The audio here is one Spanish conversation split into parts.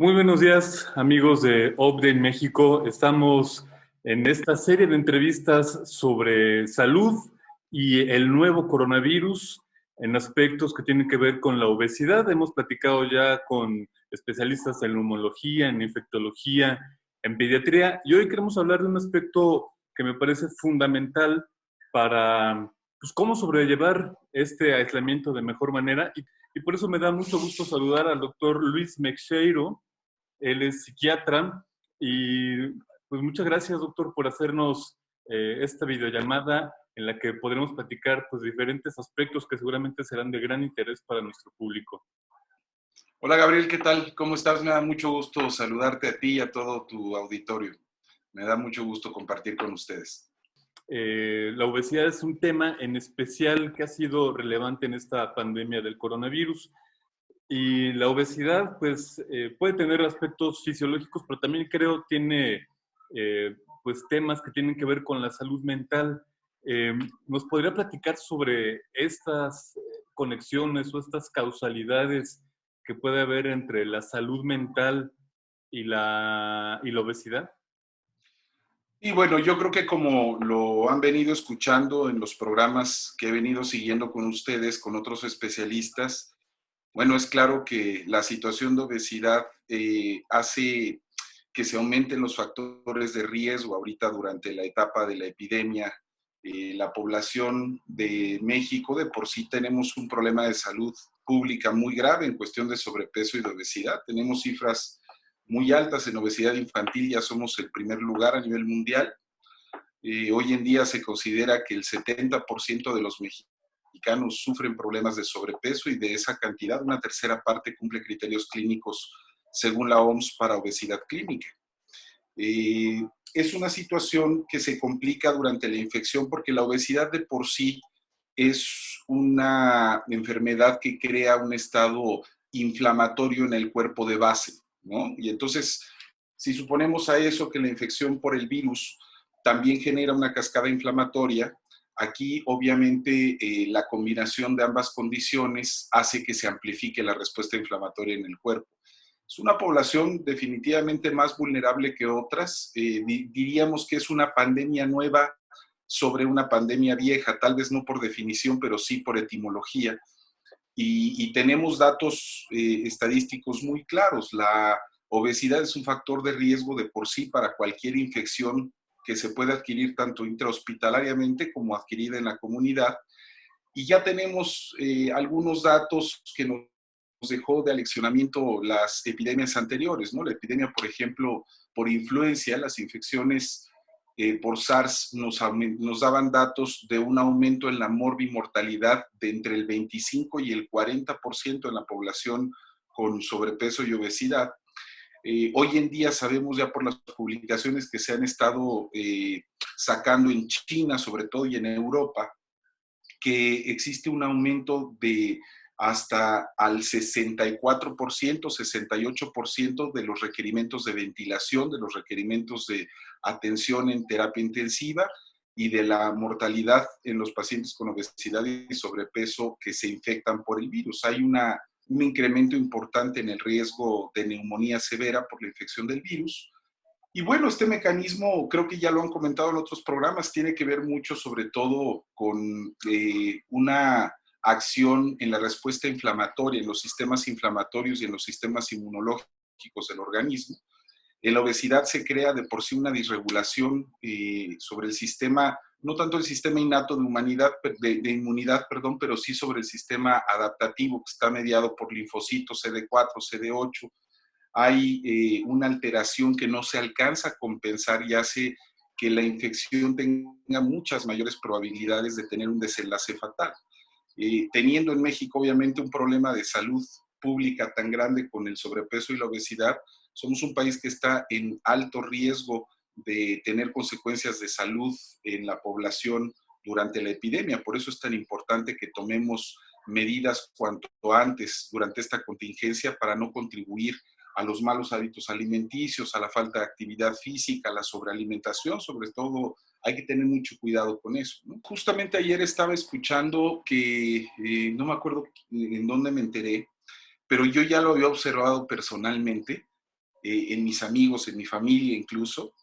Muy buenos días, amigos de Update México. Estamos en esta serie de entrevistas sobre salud y el nuevo coronavirus en aspectos que tienen que ver con la obesidad. Hemos platicado ya con especialistas en neumología, en infectología, en pediatría, y hoy queremos hablar de un aspecto que me parece fundamental para cómo sobrellevar este aislamiento de mejor manera. Y por eso me da mucho gusto saludar al doctor Luis Meixeiro. Él es psiquiatra y pues muchas gracias, doctor, por hacernos esta videollamada en la que podremos platicar pues diferentes aspectos que seguramente serán de gran interés para nuestro público. Hola Gabriel, ¿qué tal? ¿Cómo estás? Me da mucho gusto saludarte a ti y a todo tu auditorio. Me da mucho gusto compartir con ustedes. La obesidad es un tema en especial que ha sido relevante en esta pandemia del coronavirus. Y la obesidad, pues, puede tener aspectos fisiológicos, pero también creo tiene, pues, temas que tienen que ver con la salud mental. ¿Nos podría platicar sobre estas conexiones o estas causalidades que puede haber entre la salud mental y la obesidad? Y bueno, yo creo que como lo han venido escuchando en los programas que he venido siguiendo con ustedes, con otros especialistas, bueno, es claro que la situación de obesidad hace que se aumenten los factores de riesgo ahorita durante la etapa de la epidemia. La población de México de por sí tenemos un problema de salud pública muy grave en cuestión de sobrepeso y de obesidad. Tenemos cifras muy altas en obesidad infantil, ya somos el primer lugar a nivel mundial. Hoy en día se considera que el 70% de los mexicanos sufren problemas de sobrepeso y de esa cantidad una tercera parte cumple criterios clínicos según la OMS para obesidad clínica. Es una situación que se complica durante la infección porque la obesidad de por sí es una enfermedad que crea un estado inflamatorio en el cuerpo de base, ¿no? Y entonces, si suponemos a eso que la infección por el virus también genera una cascada inflamatoria, aquí obviamente la combinación de ambas condiciones hace que se amplifique la respuesta inflamatoria en el cuerpo. Es una población definitivamente más vulnerable que otras. Diríamos que es una pandemia nueva sobre una pandemia vieja, tal vez no por definición, pero sí por etimología. Y tenemos datos estadísticos muy claros. La obesidad es un factor de riesgo de por sí para cualquier infección que se puede adquirir tanto intrahospitalariamente como adquirida en la comunidad. Y ya tenemos algunos datos que nos dejó de aleccionamiento las epidemias anteriores, ¿no? La epidemia, por ejemplo, por influencia, las infecciones por SARS nos daban datos de un aumento en la morbimortalidad de entre el 25 y el 40% en la población con sobrepeso y obesidad. Hoy en día sabemos ya por las publicaciones que se han estado sacando en China, sobre todo, y en Europa, que existe un aumento de hasta al 64%, 68% de los requerimientos de ventilación, de los requerimientos de atención en terapia intensiva y de la mortalidad en los pacientes con obesidad y sobrepeso que se infectan por el virus. Hay un incremento importante en el riesgo de neumonía severa por la infección del virus. Y bueno, este mecanismo, creo que ya lo han comentado en otros programas, tiene que ver mucho sobre todo con una acción en la respuesta inflamatoria, en los sistemas inflamatorios y en los sistemas inmunológicos del organismo. En la obesidad se crea de por sí una disregulación sobre el sistema, no tanto el sistema innato de inmunidad, perdón, pero sí sobre el sistema adaptativo que está mediado por linfocitos CD4, CD8. Hay una alteración que no se alcanza a compensar y hace que la infección tenga muchas mayores probabilidades de tener un desenlace fatal. Teniendo en México obviamente un problema de salud pública tan grande con el sobrepeso y la obesidad, somos un país que está en alto riesgo de tener consecuencias de salud en la población durante la epidemia. Por eso es tan importante que tomemos medidas cuanto antes durante esta contingencia para no contribuir a los malos hábitos alimenticios, a la falta de actividad física, a la sobrealimentación, sobre todo hay que tener mucho cuidado con eso, ¿no? Justamente ayer estaba escuchando que, no me acuerdo en dónde me enteré, pero yo ya lo había observado personalmente, en mis amigos, en mi familia incluso,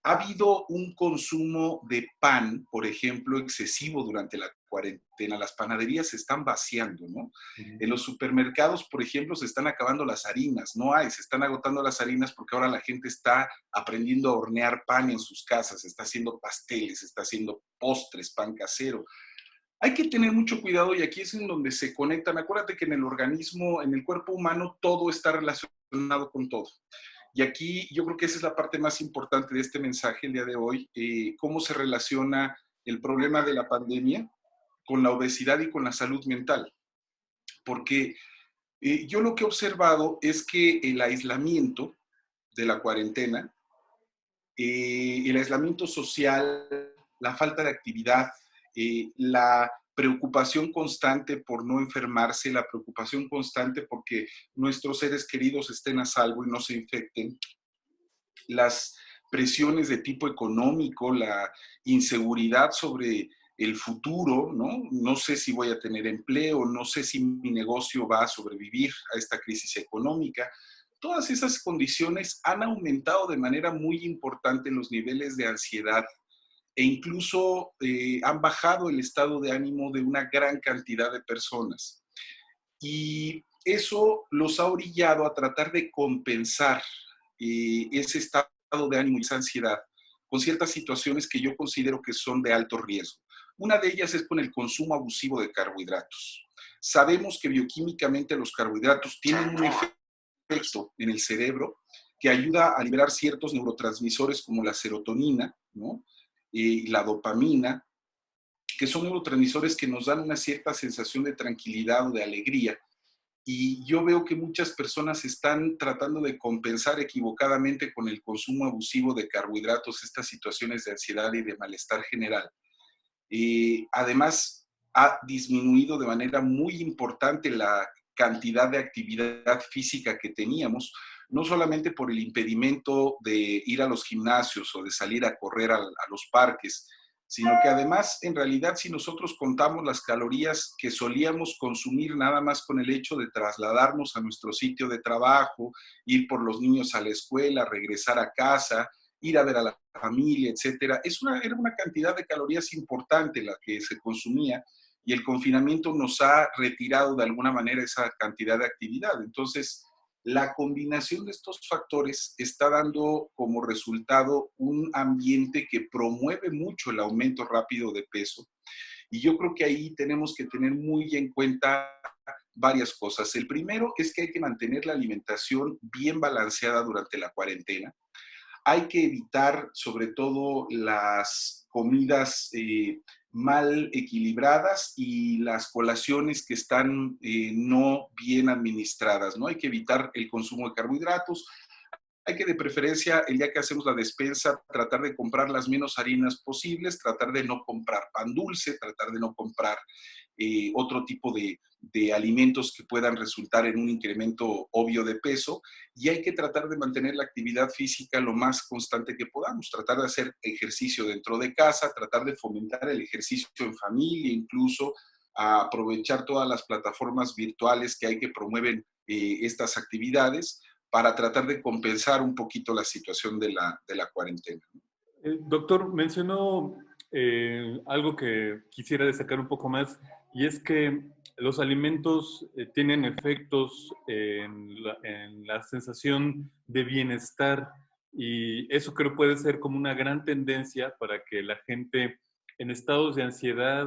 ha habido un consumo de pan, por ejemplo, excesivo durante la cuarentena. Las panaderías se están vaciando, ¿no? Ujú. En los supermercados, por ejemplo, se están acabando las harinas. No hay, se están agotando las harinas porque ahora la gente está aprendiendo a hornear pan en sus casas, está haciendo pasteles, está haciendo postres, pan casero. Hay que tener mucho cuidado y aquí es en donde se conectan. Acuérdate que en el organismo, en el cuerpo humano, todo está relacionado con todo. Y aquí yo creo que esa es la parte más importante de este mensaje el día de hoy, cómo se relaciona el problema de la pandemia con la obesidad y con la salud mental. Porque yo lo que he observado es que el aislamiento de la cuarentena, el aislamiento social, la falta de actividad, la preocupación constante por no enfermarse, la preocupación constante porque nuestros seres queridos estén a salvo y no se infecten, las presiones de tipo económico, la inseguridad sobre el futuro, ¿no? No sé si voy a tener empleo, no sé si mi negocio va a sobrevivir a esta crisis económica. Todas esas condiciones han aumentado de manera muy importante los niveles de ansiedad e incluso han bajado el estado de ánimo de una gran cantidad de personas. Y eso los ha orillado a tratar de compensar ese estado de ánimo y esa ansiedad con ciertas situaciones que yo considero que son de alto riesgo. Una de ellas es con el consumo abusivo de carbohidratos. Sabemos que bioquímicamente los carbohidratos tienen un efecto en el cerebro que ayuda a liberar ciertos neurotransmisores como la serotonina, ¿no? Y la dopamina, que son neurotransmisores que nos dan una cierta sensación de tranquilidad o de alegría. Y yo veo que muchas personas están tratando de compensar equivocadamente con el consumo abusivo de carbohidratos estas situaciones de ansiedad y de malestar general. Además, ha disminuido de manera muy importante la cantidad de actividad física que teníamos, no solamente por el impedimento de ir a los gimnasios o de salir a correr a los parques, sino que además, en realidad, si nosotros contamos las calorías que solíamos consumir nada más con el hecho de trasladarnos a nuestro sitio de trabajo, ir por los niños a la escuela, regresar a casa, ir a ver a la familia, etcétera, era una cantidad de calorías importante la que se consumía y el confinamiento nos ha retirado de alguna manera esa cantidad de actividad. Entonces, la combinación de estos factores está dando como resultado un ambiente que promueve mucho el aumento rápido de peso. Y yo creo que ahí tenemos que tener muy en cuenta varias cosas. El primero es que hay que mantener la alimentación bien balanceada durante la cuarentena. Hay que evitar sobre todo las comidas mal equilibradas y las colaciones que están no bien administradas, ¿no? Hay que evitar el consumo de carbohidratos. Hay que de preferencia, el día que hacemos la despensa, tratar de comprar las menos harinas posibles, tratar de no comprar pan dulce, tratar de no comprar otro tipo de alimentos que puedan resultar en un incremento obvio de peso, y hay que tratar de mantener la actividad física lo más constante que podamos, tratar de hacer ejercicio dentro de casa, tratar de fomentar el ejercicio en familia, incluso a aprovechar todas las plataformas virtuales que hay que promueven estas actividades para tratar de compensar un poquito la situación de la cuarentena. Doctor, mencionó algo que quisiera destacar un poco más, y es que los alimentos tienen efectos en la sensación de bienestar, y eso creo puede ser como una gran tendencia para que la gente en estados de ansiedad,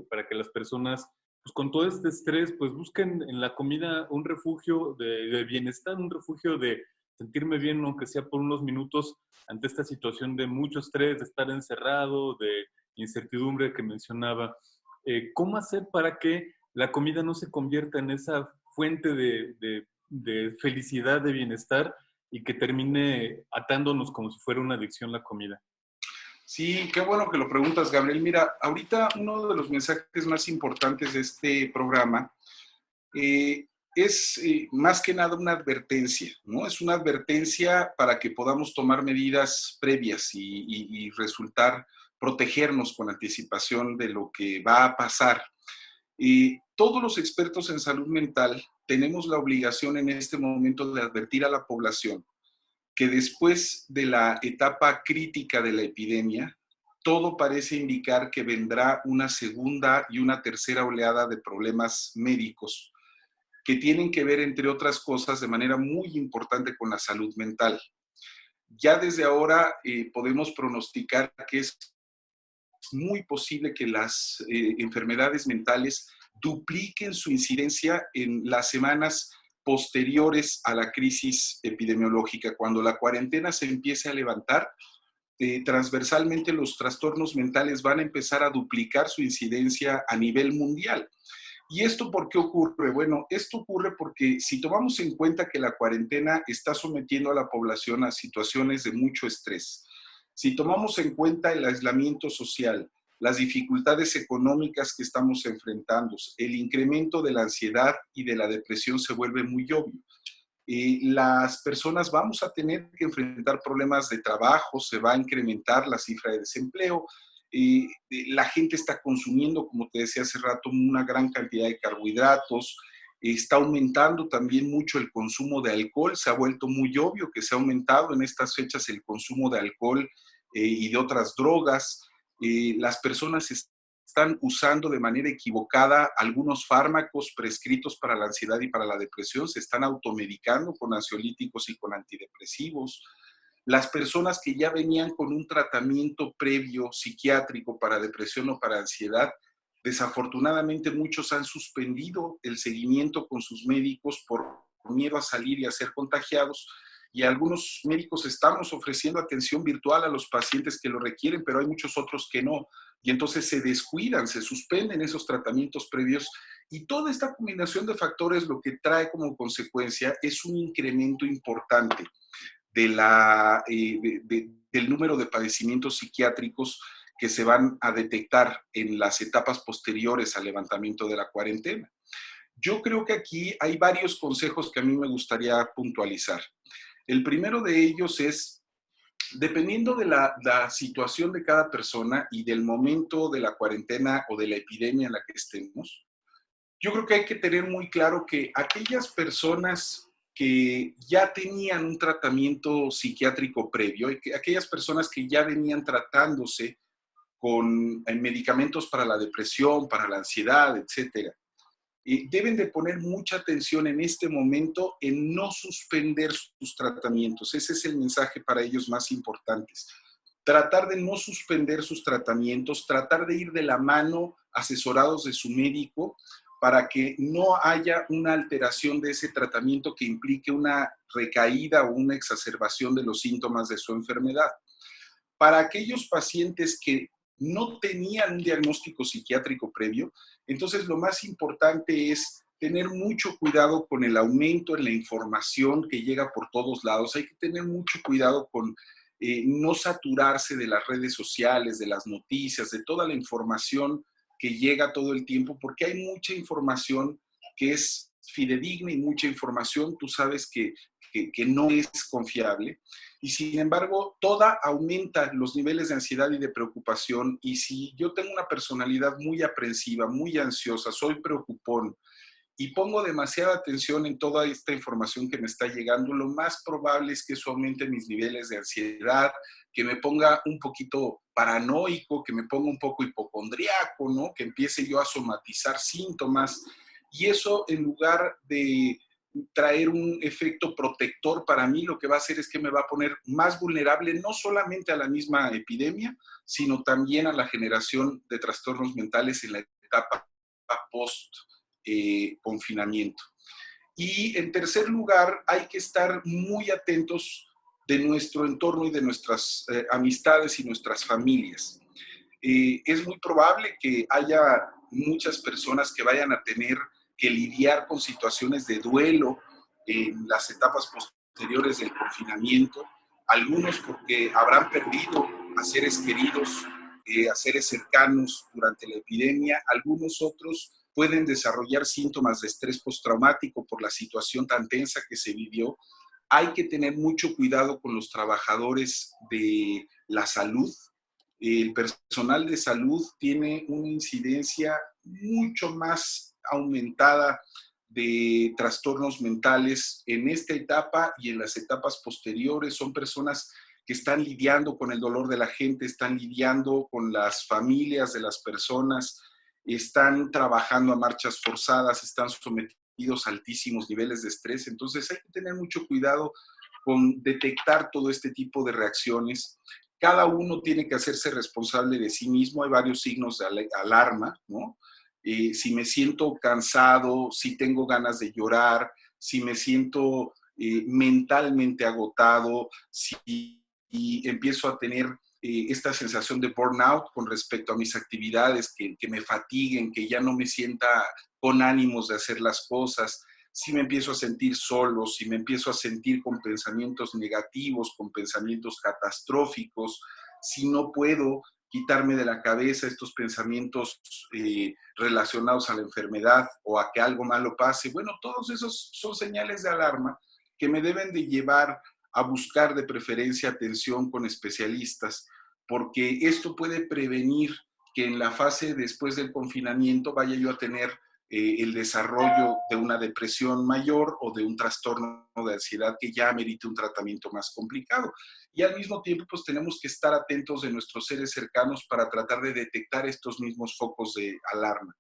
para que las personas pues, con todo este estrés, pues busquen en la comida un refugio de bienestar, un refugio de sentirme bien, aunque sea por unos minutos, ante esta situación de mucho estrés, de estar encerrado, de incertidumbre que mencionaba. ¿Cómo hacer para que la comida no se convierta en esa fuente de felicidad, de bienestar, y que termine atándonos como si fuera una adicción la comida? Sí, qué bueno que lo preguntas, Gabriel. Mira, ahorita uno de los mensajes más importantes de este programa es más que nada una advertencia, ¿no? Es una advertencia para que podamos tomar medidas previas y resultar, protegernos con anticipación de lo que va a pasar. Todos los expertos en salud mental tenemos la obligación en este momento de advertir a la población que después de la etapa crítica de la epidemia, todo parece indicar que vendrá una segunda y una tercera oleada de problemas médicos que tienen que ver, entre otras cosas, de manera muy importante con la salud mental. Ya desde ahora podemos pronosticar que es muy posible que las enfermedades mentales dupliquen su incidencia en las semanas posteriores a la crisis epidemiológica. Cuando la cuarentena se empiece a levantar, transversalmente los trastornos mentales van a empezar a duplicar su incidencia a nivel mundial. ¿Y esto por qué ocurre? Bueno, esto ocurre porque si tomamos en cuenta que la cuarentena está sometiendo a la población a situaciones de mucho estrés, si tomamos en cuenta el aislamiento social, las dificultades económicas que estamos enfrentando, el incremento de la ansiedad y de la depresión se vuelve muy obvio. Las personas vamos a tener que enfrentar problemas de trabajo, se va a incrementar la cifra de desempleo, la gente está consumiendo, como te decía hace rato, una gran cantidad de carbohidratos, está aumentando también mucho el consumo de alcohol, se ha vuelto muy obvio que se ha aumentado en estas fechas el consumo de alcohol y de otras drogas. Las personas están usando de manera equivocada algunos fármacos prescritos para la ansiedad y para la depresión, se están automedicando con ansiolíticos y con antidepresivos. Las personas que ya venían con un tratamiento previo psiquiátrico para depresión o para ansiedad, desafortunadamente muchos han suspendido el seguimiento con sus médicos por miedo a salir y a ser contagiados, y algunos médicos estamos ofreciendo atención virtual a los pacientes que lo requieren, pero hay muchos otros que no, y entonces se descuidan, se suspenden esos tratamientos previos, y toda esta combinación de factores lo que trae como consecuencia es un incremento importante del número de padecimientos psiquiátricos que se van a detectar en las etapas posteriores al levantamiento de la cuarentena. Yo creo que aquí hay varios consejos que a mí me gustaría puntualizar. El primero de ellos es, dependiendo de la situación de cada persona y del momento de la cuarentena o de la epidemia en la que estemos, yo creo que hay que tener muy claro que aquellas personas que ya tenían un tratamiento psiquiátrico previo, aquellas personas que ya venían tratándose con medicamentos para la depresión, para la ansiedad, etcétera, deben de poner mucha atención en este momento en no suspender sus tratamientos. Ese es el mensaje para ellos más importante. Tratar de no suspender sus tratamientos, tratar de ir de la mano asesorados de su médico para que no haya una alteración de ese tratamiento que implique una recaída o una exacerbación de los síntomas de su enfermedad. Para aquellos pacientes que no tenían un diagnóstico psiquiátrico previo, entonces lo más importante es tener mucho cuidado con el aumento en la información que llega por todos lados. Hay que tener mucho cuidado con no saturarse de las redes sociales, de las noticias, de toda la información que llega todo el tiempo, porque hay mucha información que es fidedigna y mucha información, tú sabes que no es confiable. Y sin embargo, toda aumenta los niveles de ansiedad y de preocupación. Y si yo tengo una personalidad muy aprensiva, muy ansiosa, soy preocupón y pongo demasiada atención en toda esta información que me está llegando, lo más probable es que eso aumente mis niveles de ansiedad, que me ponga un poquito paranoico, que me ponga un poco hipocondriaco, ¿no? Que empiece yo a somatizar síntomas. Y eso, en lugar de traer un efecto protector para mí, lo que va a hacer es que me va a poner más vulnerable no solamente a la misma epidemia, sino también a la generación de trastornos mentales en la etapa post confinamiento. Y en tercer lugar, hay que estar muy atentos de nuestro entorno y de nuestras amistades y nuestras familias. Es muy probable que haya muchas personas que vayan a tener que lidiar con situaciones de duelo en las etapas posteriores del confinamiento, algunos porque habrán perdido a seres queridos, a seres cercanos durante la epidemia, algunos otros pueden desarrollar síntomas de estrés postraumático por la situación tan tensa que se vivió. Hay que tener mucho cuidado con los trabajadores de la salud. El personal de salud tiene una incidencia mucho más aumentada de trastornos mentales en esta etapa y en las etapas posteriores. Son personas que están lidiando con el dolor de la gente, están lidiando con las familias de las personas, están trabajando a marchas forzadas, están sometidos a altísimos niveles de estrés. Entonces hay que tener mucho cuidado con detectar todo este tipo de reacciones. Cada uno tiene que hacerse responsable de sí mismo. Hay varios signos de alarma, ¿no? Si me siento cansado, si tengo ganas de llorar, si me siento mentalmente agotado, si empiezo a tener esta sensación de burnout con respecto a mis actividades, que me fatiguen, que ya no me sienta con ánimos de hacer las cosas, si me empiezo a sentir solo, si me empiezo a sentir con pensamientos negativos, con pensamientos catastróficos, si no puedo quitarme de la cabeza estos pensamientos relacionados a la enfermedad o a que algo malo pase. Bueno, todos esos son señales de alarma que me deben de llevar a buscar de preferencia atención con especialistas, porque esto puede prevenir que en la fase después del confinamiento vaya yo a tener el desarrollo de una depresión mayor o de un trastorno de ansiedad que ya amerite un tratamiento más complicado. Y al mismo tiempo, pues tenemos que estar atentos de nuestros seres cercanos para tratar de detectar estos mismos focos de alarma.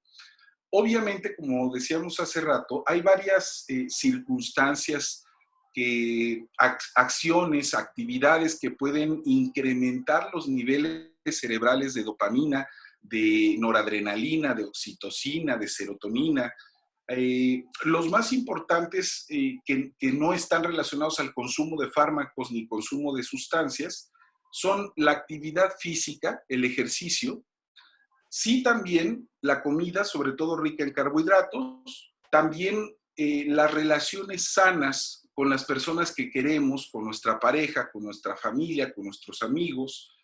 Obviamente, como decíamos hace rato, hay varias circunstancias, acciones, actividades que pueden incrementar los niveles cerebrales de dopamina, de noradrenalina, de oxitocina, de serotonina. Los más importantes que no están relacionados al consumo de fármacos ni consumo de sustancias son la actividad física, el ejercicio, sí también la comida, sobre todo rica en carbohidratos, también las relaciones sanas con las personas que queremos, con nuestra pareja, con nuestra familia, con nuestros amigos.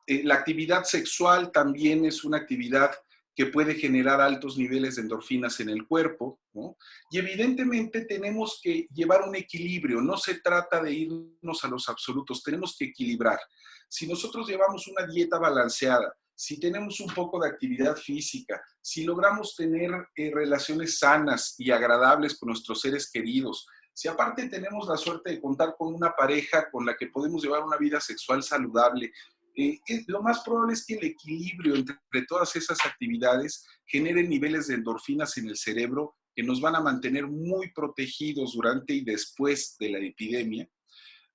La actividad sexual también es una actividad que puede generar altos niveles de endorfinas en el cuerpo, ¿no? Y evidentemente tenemos que llevar un equilibrio, no se trata de irnos a los absolutos, tenemos que equilibrar. Si nosotros llevamos una dieta balanceada, si tenemos un poco de actividad física, si logramos tener relaciones sanas y agradables con nuestros seres queridos, si aparte tenemos la suerte de contar con una pareja con la que podemos llevar una vida sexual saludable, lo más probable es que el equilibrio entre todas esas actividades genere niveles de endorfinas en el cerebro que nos van a mantener muy protegidos durante y después de la epidemia.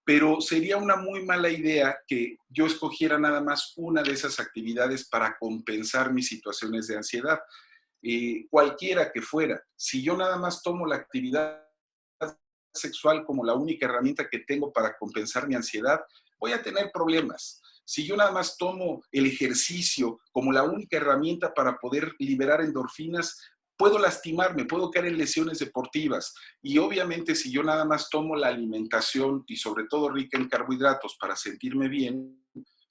Pero sería una muy mala idea que yo escogiera nada más una de esas actividades para compensar mis situaciones de ansiedad. Cualquiera que fuera, si yo nada más tomo la actividad sexual como la única herramienta que tengo para compensar mi ansiedad, voy a tener problemas. Si yo nada más tomo el ejercicio como la única herramienta para poder liberar endorfinas, puedo lastimarme, puedo caer en lesiones deportivas. Y obviamente si yo nada más tomo la alimentación y sobre todo rica en carbohidratos para sentirme bien,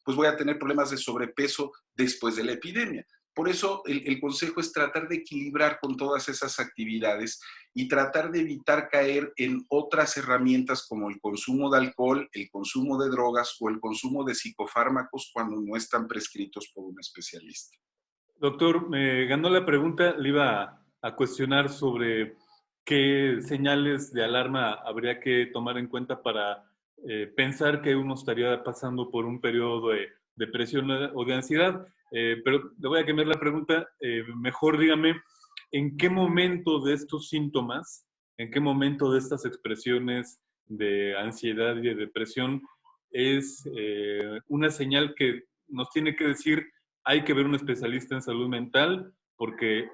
pues voy a tener problemas de sobrepeso después de la epidemia. Por eso el consejo es tratar de equilibrar con todas esas actividades y tratar de evitar caer en otras herramientas como el consumo de alcohol, el consumo de drogas o el consumo de psicofármacos cuando no están prescritos por un especialista. Doctor, me ganó la pregunta, le iba a cuestionar sobre qué señales de alarma habría que tomar en cuenta para pensar que uno estaría pasando por un periodo de depresión o de ansiedad. Pero le voy a cambiar la pregunta. Mejor dígame, ¿en qué momento de estos síntomas, en qué momento de estas expresiones de ansiedad y de depresión es una señal que nos tiene que decir hay que ver un especialista en salud mental porque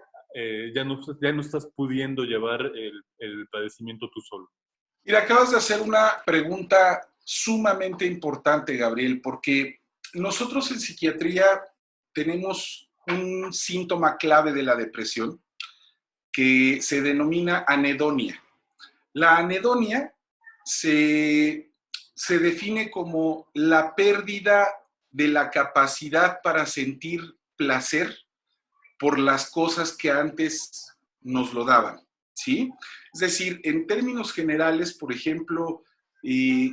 ya no estás pudiendo llevar el padecimiento tú solo? Mira, acabas de hacer una pregunta sumamente importante, Gabriel, porque nosotros en psiquiatría tenemos un síntoma clave de la depresión que se denomina anedonia. La anedonia se define como la pérdida de la capacidad para sentir placer por las cosas que antes nos lo daban, ¿sí? Es decir, en términos generales, por ejemplo,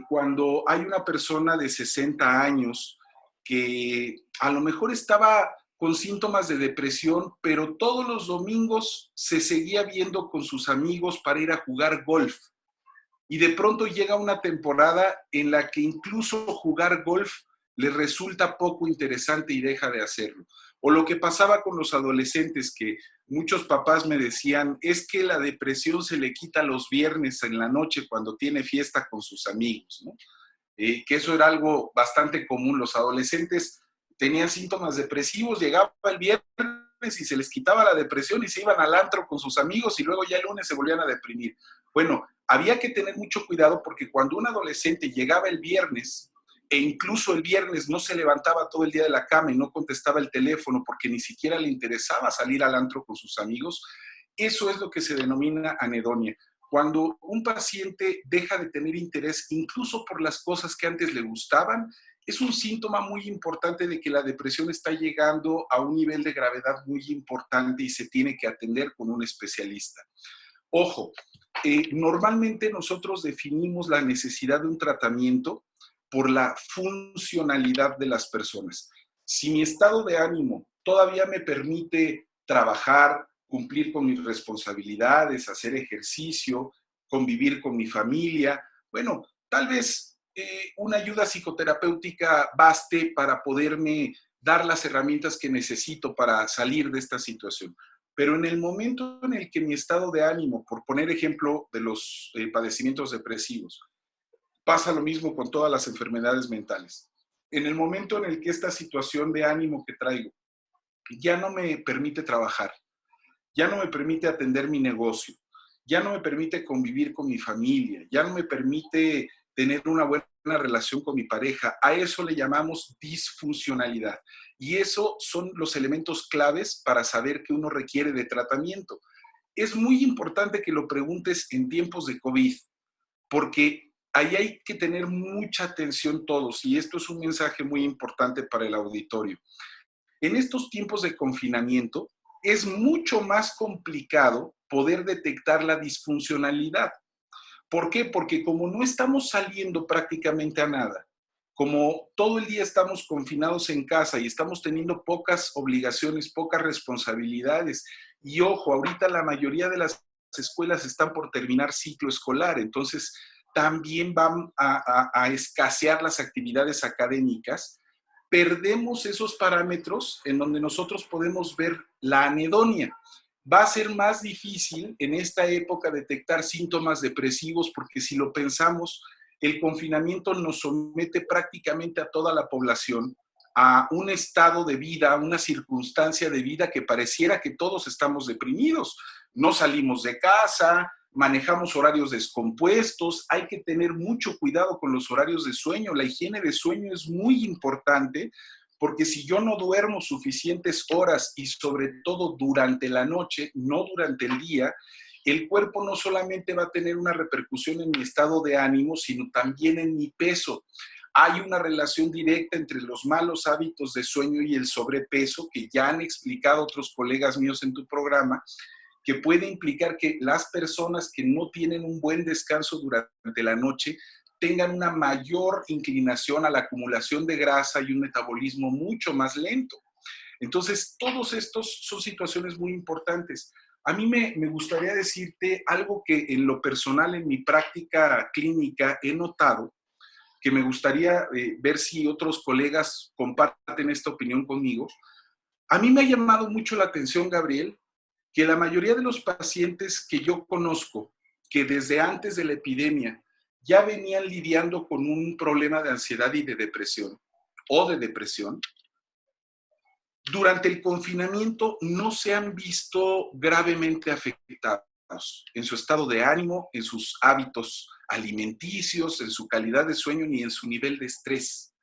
cuando hay una persona de 60 años que a lo mejor estaba con síntomas de depresión, pero todos los domingos se seguía viendo con sus amigos para ir a jugar golf. Y de pronto llega una temporada en la que incluso jugar golf le resulta poco interesante y deja de hacerlo. O lo que pasaba con los adolescentes, que muchos papás me decían, es que la depresión se le quita los viernes en la noche cuando tiene fiesta con sus amigos, ¿no? Que eso era algo bastante común. Los adolescentes tenían síntomas depresivos, llegaba el viernes y se les quitaba la depresión y se iban al antro con sus amigos y luego ya el lunes se volvían a deprimir. Bueno, había que tener mucho cuidado porque cuando un adolescente llegaba el viernes e incluso el viernes no se levantaba todo el día de la cama y no contestaba el teléfono porque ni siquiera le interesaba salir al antro con sus amigos, eso es lo que se denomina anedonia. Cuando un paciente deja de tener interés incluso por las cosas que antes le gustaban, es un síntoma muy importante de que la depresión está llegando a un nivel de gravedad muy importante y se tiene que atender con un especialista. Ojo, normalmente nosotros definimos la necesidad de un tratamiento por la funcionalidad de las personas. Si mi estado de ánimo todavía me permite trabajar, cumplir con mis responsabilidades, hacer ejercicio, convivir con mi familia, bueno, tal vez una ayuda psicoterapéutica baste para poderme dar las herramientas que necesito para salir de esta situación. Pero en el momento en el que mi estado de ánimo, por poner ejemplo de los padecimientos depresivos, pasa lo mismo con todas las enfermedades mentales. En el momento en el que esta situación de ánimo que traigo ya no me permite trabajar, ya no me permite atender mi negocio, ya no me permite convivir con mi familia, ya no me permite tener una buena relación con mi pareja. A eso le llamamos disfuncionalidad. Y eso son los elementos claves para saber que uno requiere de tratamiento. Es muy importante que lo preguntes en tiempos de COVID, porque ahí hay que tener mucha atención todos, y esto es un mensaje muy importante para el auditorio. En estos tiempos de confinamiento, es mucho más complicado poder detectar la disfuncionalidad. ¿Por qué? Porque como no estamos saliendo prácticamente a nada, como todo el día estamos confinados en casa y estamos teniendo pocas obligaciones, pocas responsabilidades, y ojo, ahorita la mayoría de las escuelas están por terminar ciclo escolar, entonces también van a escasear las actividades académicas, perdemos esos parámetros en donde nosotros podemos ver la anedonia. Va a ser más difícil en esta época detectar síntomas depresivos porque si lo pensamos, el confinamiento nos somete prácticamente a toda la población a un estado de vida, a una circunstancia de vida que pareciera que todos estamos deprimidos. No salimos de casa, manejamos horarios descompuestos, hay que tener mucho cuidado con los horarios de sueño. La higiene de sueño es muy importante porque si yo no duermo suficientes horas y sobre todo durante la noche, no durante el día, el cuerpo no solamente va a tener una repercusión en mi estado de ánimo, sino también en mi peso. Hay una relación directa entre los malos hábitos de sueño y el sobrepeso que ya han explicado otros colegas míos en tu programa, que puede implicar que las personas que no tienen un buen descanso durante la noche tengan una mayor inclinación a la acumulación de grasa y un metabolismo mucho más lento. Entonces, todos estos son situaciones muy importantes. A mí me gustaría decirte algo que en lo personal, en mi práctica clínica, he notado, que me gustaría ver si otros colegas comparten esta opinión conmigo. A mí me ha llamado mucho la atención, Gabriel, que la mayoría de los pacientes que yo conozco, que desde antes de la epidemia ya venían lidiando con un problema de ansiedad y de depresión, o de depresión, durante el confinamiento no se han visto gravemente afectados en su estado de ánimo, en sus hábitos alimenticios, en su calidad de sueño, ni en su nivel de estrés.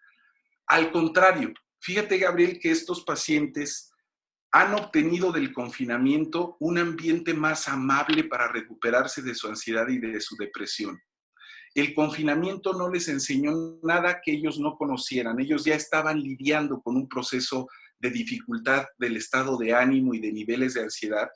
Al contrario, fíjate, Gabriel, que estos pacientes han obtenido del confinamiento un ambiente más amable para recuperarse de su ansiedad y de su depresión. El confinamiento no les enseñó nada que ellos no conocieran. Ellos ya estaban lidiando con un proceso de dificultad del estado de ánimo y de niveles de ansiedad.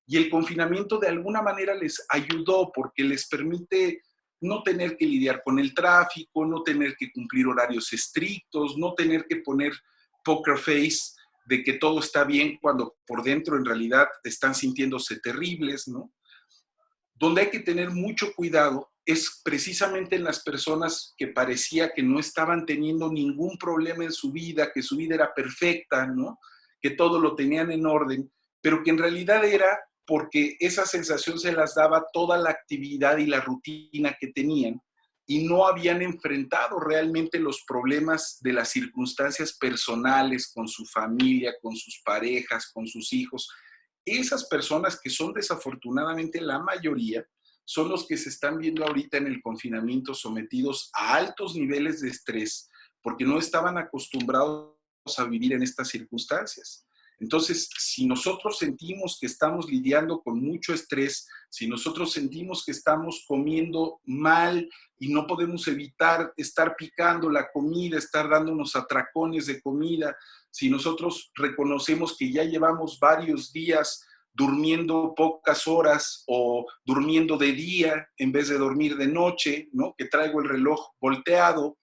Y el confinamiento de alguna manera les ayudó porque les permite no tener que lidiar con el tráfico, no tener que cumplir horarios estrictos, no tener que poner poker face de que todo está bien cuando por dentro en realidad están sintiéndose terribles, ¿no? Donde hay que tener mucho cuidado es precisamente en las personas que parecía que no estaban teniendo ningún problema en su vida, que su vida era perfecta, ¿no? Que todo lo tenían en orden, pero que en realidad era porque esa sensación se las daba toda la actividad y la rutina que tenían y no habían enfrentado realmente los problemas de las circunstancias personales con su familia, con sus parejas, con sus hijos. Esas personas que son desafortunadamente la mayoría, son los que se están viendo ahorita en el confinamiento sometidos a altos niveles de estrés porque no estaban acostumbrados a vivir en estas circunstancias. Entonces, si nosotros sentimos que estamos lidiando con mucho estrés, si nosotros sentimos que estamos comiendo mal y no podemos evitar estar picando la comida, estar dándonos atracones de comida, si nosotros reconocemos que ya llevamos varios días durmiendo pocas horas o durmiendo de día en vez de dormir de noche, ¿no? Que traigo el reloj volteado,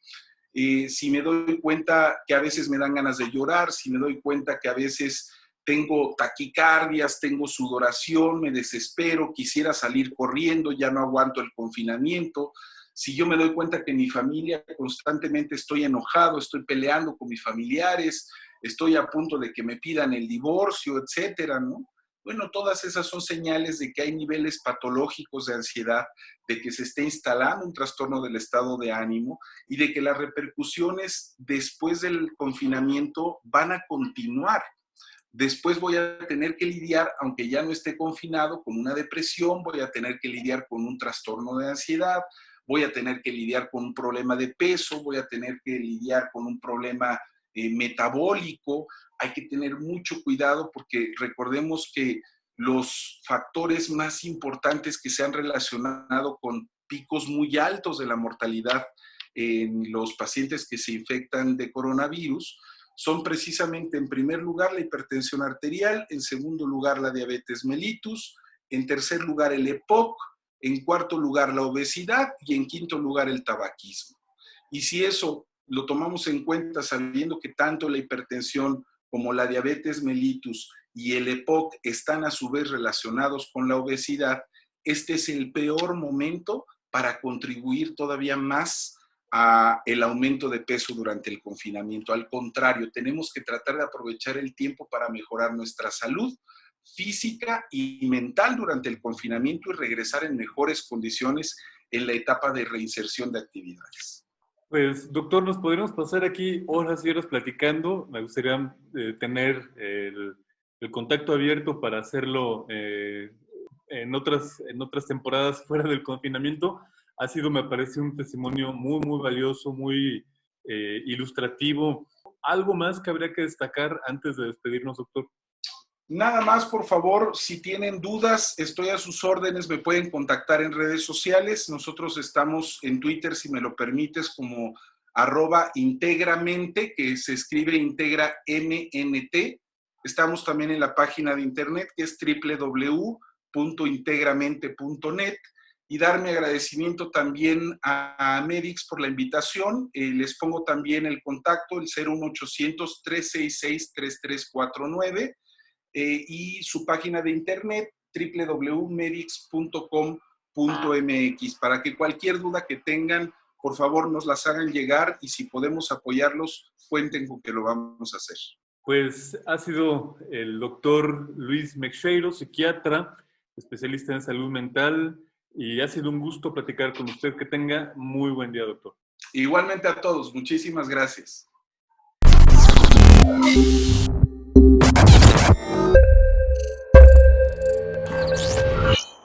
si me doy cuenta que a veces me dan ganas de llorar, si me doy cuenta que a veces tengo taquicardias, tengo sudoración, me desespero, quisiera salir corriendo, ya no aguanto el confinamiento, si yo me doy cuenta que en mi familia constantemente estoy enojado, estoy peleando con mis familiares, estoy a punto de que me pidan el divorcio, etcétera, ¿no? Bueno, todas esas son señales de que hay niveles patológicos de ansiedad, de que se está instalando un trastorno del estado de ánimo y de que las repercusiones después del confinamiento van a continuar. Después voy a tener que lidiar, aunque ya no esté confinado, con una depresión, voy a tener que lidiar con un trastorno de ansiedad, voy a tener que lidiar con un problema de peso, voy a tener que lidiar con un problema metabólico. Hay que tener mucho cuidado porque recordemos que los factores más importantes que se han relacionado con picos muy altos de la mortalidad en los pacientes que se infectan de coronavirus son precisamente, en primer lugar, la hipertensión arterial, en segundo lugar, la diabetes mellitus, en tercer lugar, el EPOC, en cuarto lugar, la obesidad y en quinto lugar, el tabaquismo. Y si eso lo tomamos en cuenta sabiendo que tanto la hipertensión como la diabetes mellitus y el EPOC están a su vez relacionados con la obesidad, este es el peor momento para contribuir todavía más a el aumento de peso durante el confinamiento. Al contrario, tenemos que tratar de aprovechar el tiempo para mejorar nuestra salud física y mental durante el confinamiento y regresar en mejores condiciones en la etapa de reinserción de actividades. Pues, doctor, nos podríamos pasar aquí horas y horas platicando. Me gustaría tener el contacto abierto para hacerlo en otras temporadas fuera del confinamiento. Ha sido, me parece, un testimonio muy, muy valioso, muy ilustrativo. ¿Algo más que habría que destacar antes de despedirnos, doctor? Nada más, por favor, si tienen dudas, estoy a sus órdenes, me pueden contactar en redes sociales. Nosotros estamos en Twitter, si me lo permites, como @integramente, que se escribe integra MNT. Estamos también en la página de internet, que es www.integramente.net. Y dar mi agradecimiento también a Medix por la invitación. Les pongo también el contacto, el 01800-366-3349. Y su página de internet www.medix.com.mx para que cualquier duda que tengan, por favor nos las hagan llegar y si podemos apoyarlos, cuenten con que lo vamos a hacer. Pues ha sido el doctor Luis Meixeiro, psiquiatra, especialista en salud mental, y ha sido un gusto platicar con usted. Que tenga muy buen día, doctor. Igualmente a todos, muchísimas gracias.